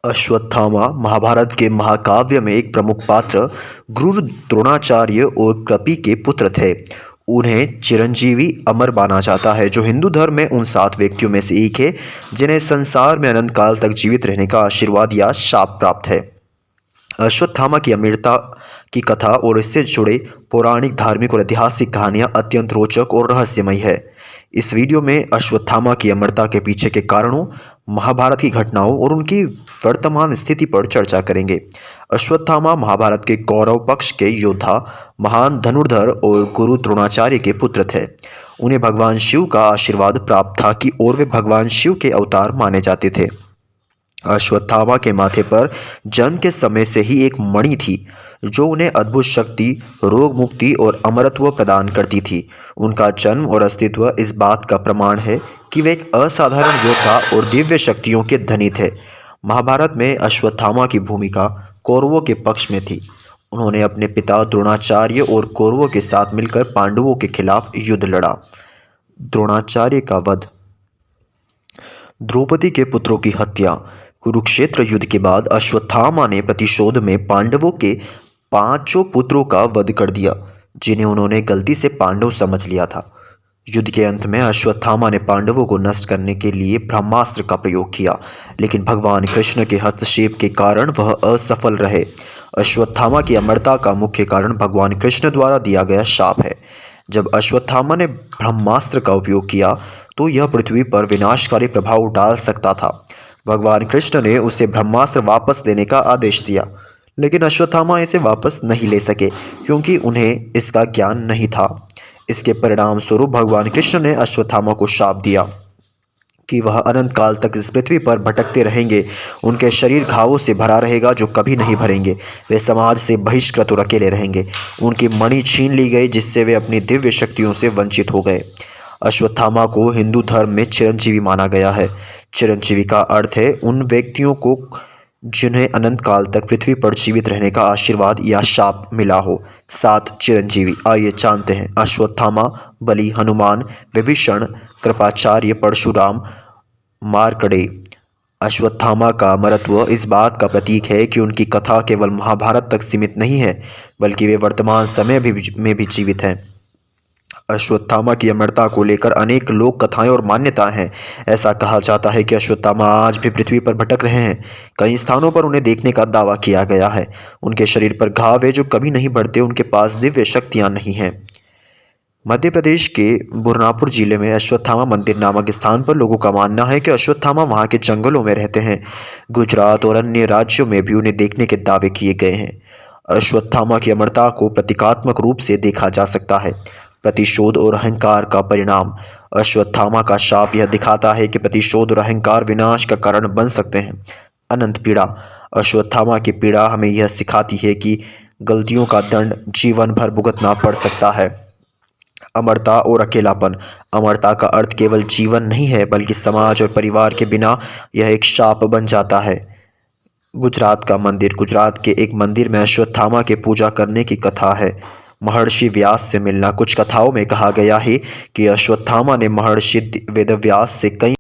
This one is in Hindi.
अश्वत्थामा महाभारत के महाकाव्य में एक प्रमुख पात्र गुरु द्रोणाचार्य और कृपि के पुत्र थे। उन्हें चिरंजीवी अमर माना जाता है, जो हिंदू धर्म में उन 7 व्यक्तियों में से एक है जिन्हें संसार में अनंत काल तक जीवित रहने का आशीर्वाद या शाप प्राप्त है। अश्वत्थामा की अमरता की कथा और इससे जुड़े पौराणिक, धार्मिक और ऐतिहासिक कहानियां अत्यंत रोचक और रहस्यमयी है। इस वीडियो में अश्वत्थामा की अमरता के पीछे के कारणों, महाभारत की घटनाओं और उनकी वर्तमान स्थिति पर चर्चा करेंगे। अश्वत्थामा महाभारत के कौरव पक्ष के योद्धा, महान धनुर्धर और गुरु द्रोणाचार्य के पुत्र थे। उन्हें भगवान शिव का आशीर्वाद प्राप्त था कि और वे भगवान शिव के अवतार माने जाते थे। अश्वत्थामा के माथे पर जन्म के समय से ही एक मणि थी, जो उन्हें अद्भुत शक्ति, रोग मुक्ति और अमरत्व प्रदान करती थी। उनका जन्म और अस्तित्व इस बात का प्रमाण है कि वे एक असाधारण योद्धा और दिव्य शक्तियों के धनी थे। महाभारत में अश्वत्थामा की भूमिका कौरवों के पक्ष में थी। उन्होंने अपने पिता द्रोणाचार्य और कौरवों के साथ मिलकर पांडवों के खिलाफ युद्ध लड़ा। द्रोणाचार्य का वध, द्रौपदी के पुत्रों की हत्या। कुरुक्षेत्र युद्ध के बाद अश्वत्थामा ने प्रतिशोध में पांडवों के 5 पुत्रों का वध कर दिया, जिन्हें उन्होंने गलती से पांडव समझ लिया था। युद्ध के अंत में अश्वत्थामा ने पांडवों को नष्ट करने के लिए ब्रह्मास्त्र का प्रयोग किया, लेकिन भगवान कृष्ण के हस्तक्षेप के कारण वह असफल रहे। अश्वत्थामा की अमरता का मुख्य कारण भगवान कृष्ण द्वारा दिया गया शाप है। जब अश्वत्थामा ने ब्रह्मास्त्र का उपयोग किया तो यह पृथ्वी पर विनाशकारी प्रभाव डाल सकता था। भगवान कृष्ण ने उसे ब्रह्मास्त्र वापस लेने का आदेश दिया, लेकिन अश्वत्थामा इसे वापस नहीं ले सके क्योंकि उन्हें इसका ज्ञान नहीं था। इसके परिणाम स्वरूप भगवान कृष्ण ने अश्वत्थामा को शाप दिया कि वह अनंत काल तक इस पृथ्वी पर भटकते रहेंगे। उनके शरीर घावों से भरा रहेगा जो कभी नहीं भरेंगे। वे समाज से बहिष्कृत और अकेले रहेंगे। उनकी मणि छीन ली गई, जिससे वे अपनी दिव्य शक्तियों से वंचित हो गए। अश्वत्थामा को हिंदू धर्म में चिरंजीवी माना गया है। चिरंजीवी का अर्थ है उन व्यक्तियों को जिन्हें अनंत काल तक पृथ्वी पर जीवित रहने का आशीर्वाद या शाप मिला हो। 7 चिरंजीवी, आइए जानते हैं। अश्वत्थामा, बलि, हनुमान, विभीषण, कृपाचार्य, परशुराम, मार्कंडेय। अश्वत्थामा का अमरत्व इस बात का प्रतीक है कि उनकी कथा केवल महाभारत तक सीमित नहीं है, बल्कि वे वर्तमान समय में भी जीवित हैं। अश्वत्थामा की अमरता को लेकर अनेक लोक कथाएं और मान्यताएं हैं। ऐसा कहा जाता है कि अश्वत्थामा आज भी पृथ्वी पर भटक रहे हैं। कई स्थानों पर उन्हें देखने का दावा किया गया है। उनके शरीर पर घाव है जो कभी नहीं बढ़ते। उनके पास दिव्य शक्तियां नहीं हैं। मध्य प्रदेश के बुरहानपुर जिले में अश्वत्थामा मंदिर नामक स्थान पर लोगों का मानना है कि अश्वत्थामा वहां के जंगलों में रहते हैं। गुजरात और अन्य राज्यों में भी उन्हें देखने के दावे किए गए हैं। अश्वत्थामा की अमरता को प्रतीकात्मक रूप से देखा जा सकता है। प्रतिशोध और अहंकार का परिणाम। अश्वत्थामा का शाप यह दिखाता है कि प्रतिशोध और अहंकार विनाश का कारण बन सकते हैं। अनंत पीड़ा। अश्वत्थामा की पीड़ा हमें यह सिखाती है कि गलतियों का दंड जीवन भर भुगतना पड़ सकता है। अमरता और अकेलापन। अमरता का अर्थ केवल जीवन नहीं है, बल्कि समाज और परिवार के बिना यह एक शाप बन जाता है। गुजरात का मंदिर। गुजरात के एक मंदिर में अश्वत्थामा के पूजा करने की कथा है। महर्षि व्यास से मिलना। कुछ कथाओं में कहा गया है कि अश्वत्थामा ने महर्षि वेदव्यास से कई